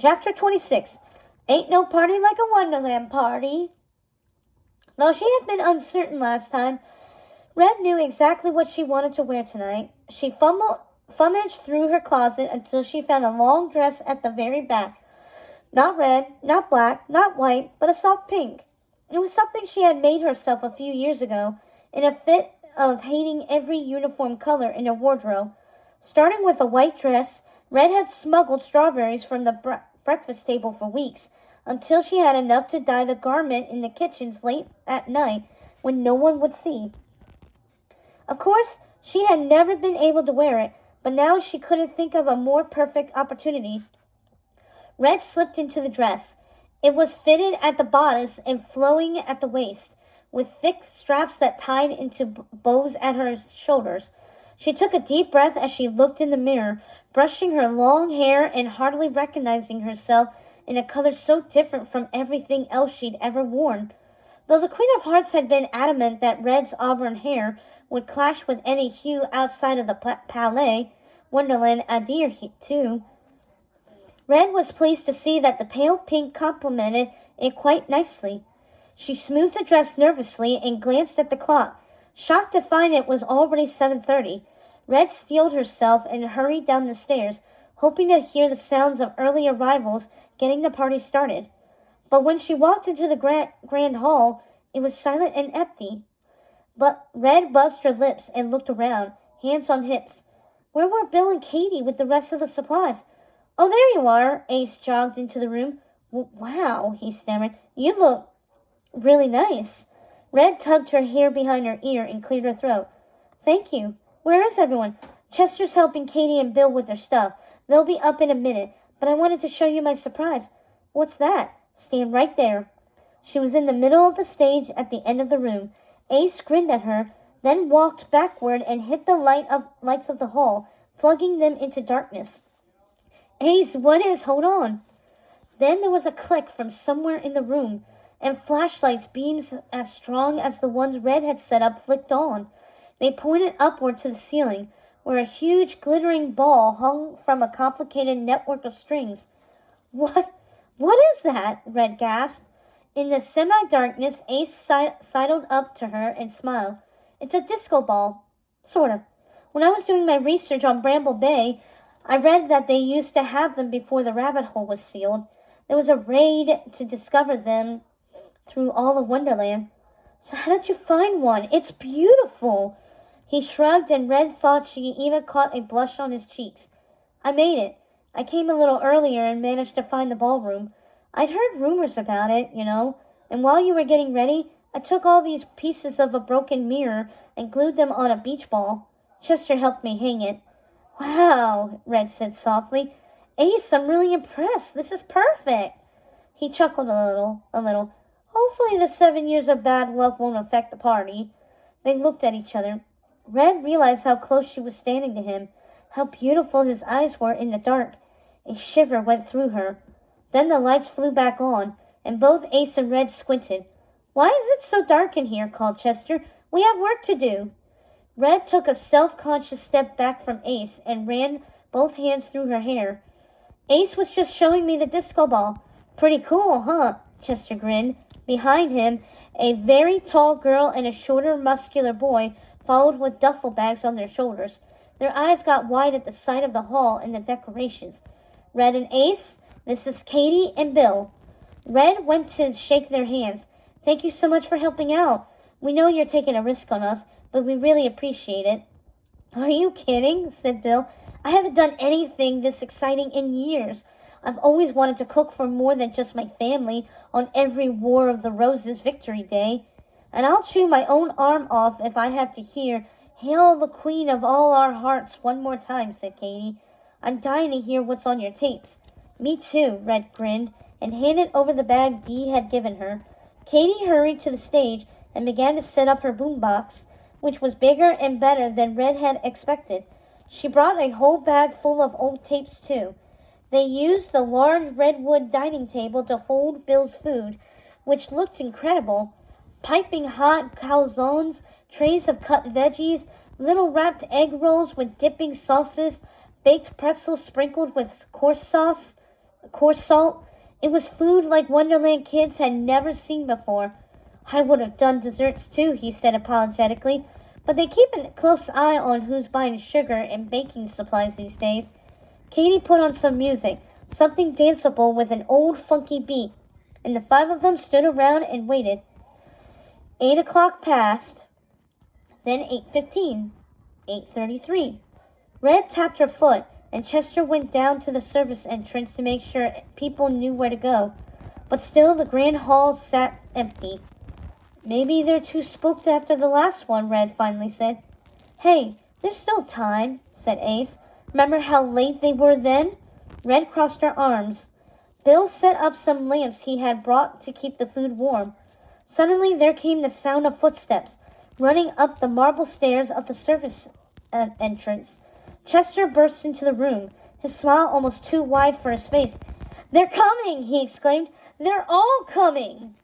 Chapter 26. Ain't no party like a Wonderland party. Though she had been uncertain last time, Red knew exactly what she wanted to wear tonight. She rummaged through her closet until she found a long dress at the very back. Not red, not black, not white, but a soft pink. It was something she had made herself a few years ago, in a fit of hating every uniform color in her wardrobe. Starting with a white dress, Red had smuggled strawberries from the breakfast table for weeks, until she had enough to dye the garment in the kitchens late at night when no one would see. Of course, she had never been able to wear it, but now she couldn't think of a more perfect opportunity. Red slipped into the dress. It was fitted at the bodice and flowing at the waist, with thick straps that tied into bows at her shoulders. She took a deep breath as she looked in the mirror, brushing her long hair and hardly recognizing herself in a color so different from everything else she'd ever worn. Though the Queen of Hearts had been adamant that Red's auburn hair would clash with any hue outside of the Palais, Wonderland adhered to, Red was pleased to see that the pale pink complemented it quite nicely. She smoothed the dress nervously and glanced at the clock, shocked to find it was already 7:30. Red steeled herself and hurried down the stairs, hoping to hear the sounds of early arrivals getting the party started. But when she walked into the grand hall, it was silent and empty. But Red buzzed her lips and looked around, hands on hips. Where were Bill and Katie with the rest of the supplies? Oh, there you are. Ace jogged into the room. Wow, he stammered. You look really nice. Red tugged her hair behind her ear and cleared her throat. Thank you. Where is everyone? Chester's helping Katie and Bill with their stuff. They'll be up in a minute, but I wanted to show you my surprise. What's that? Stand right there. She was in the middle of the stage at the end of the room. Ace grinned at her, then walked backward and hit the lights of the hall, plugging them into darkness. Ace, what is? Hold on. Then there was a click from somewhere in the room, and flashlights, beams as strong as the ones Red had set up, flicked on. They pointed upward to the ceiling, where a huge glittering ball hung from a complicated network of strings. What is that? Red gasped. In the semi-darkness, Ace sidled up to her and smiled. It's a disco ball. Sort of. When I was doing my research on Bramble Bay, I read that they used to have them before the rabbit hole was sealed. There was a raid to discover them through all of Wonderland. So how did you find one? It's beautiful. He shrugged, and Red thought she even caught a blush on his cheeks. I made it. I came a little earlier and managed to find the ballroom. I'd heard rumors about it, and while you were getting ready, I took all these pieces of a broken mirror and glued them on a beach ball. Chester helped me hang it. Wow, Red said softly. Ace, I'm really impressed. This is perfect. He chuckled a little. Hopefully the 7 years of bad luck won't affect the party. They looked at each other. Red realized how close she was standing to him, how beautiful his eyes were in the dark. A shiver went through her. Then the lights flew back on, and both Ace and Red squinted. Why is it so dark in here? Called Chester. We have work to do. Red took a self-conscious step back from Ace and ran both hands through her hair. Ace was just showing me the disco ball. Pretty cool, huh? Chester grinned. Behind him, a very tall girl and a shorter, muscular boy followed with duffel bags on their shoulders. Their eyes got wide at the sight of the hall and the decorations. Red and Ace, this is Katie and Bill. Red went to shake their hands. Thank you so much for helping out. We know you're taking a risk on us, but we really appreciate it. Are you kidding? Said Bill. I haven't done anything this exciting in years. I've always wanted to cook for more than just my family on every War of the Roses victory day. And I'll chew my own arm off if I have to hear, Hail the Queen of all our hearts one more time, said Katie. I'm dying to hear what's on your tapes. Me too, Red grinned, and handed over the bag Dee had given her. Katie hurried to the stage and began to set up her boombox, which was bigger and better than Red had expected. She brought a whole bag full of old tapes, too. They used the large redwood dining table to hold Bill's food, which looked incredible. Piping hot calzones, trays of cut veggies, little wrapped egg rolls with dipping sauces, baked pretzels sprinkled with coarse sauce, coarse salt. It was food like Wonderland kids had never seen before. I would have done desserts too, he said apologetically, but they keep a close eye on who's buying sugar and baking supplies these days. Katie put on some music, something danceable with an old funky beat, and the 5 of them stood around and waited. 8 o'clock passed, then 8:15, 8:33. Red tapped her foot, and Chester went down to the service entrance to make sure people knew where to go. But still, the grand hall sat empty. Maybe they're too spooked after the last one, Red finally said. Hey, there's still time, said Ace. Remember how late they were then? Red crossed her arms. Bill set up some lamps he had brought to keep the food warm. Suddenly there came the sound of footsteps, running up the marble stairs of the service entrance. Chester burst into the room, his smile almost too wide for his face. They're coming, he exclaimed. They're all coming.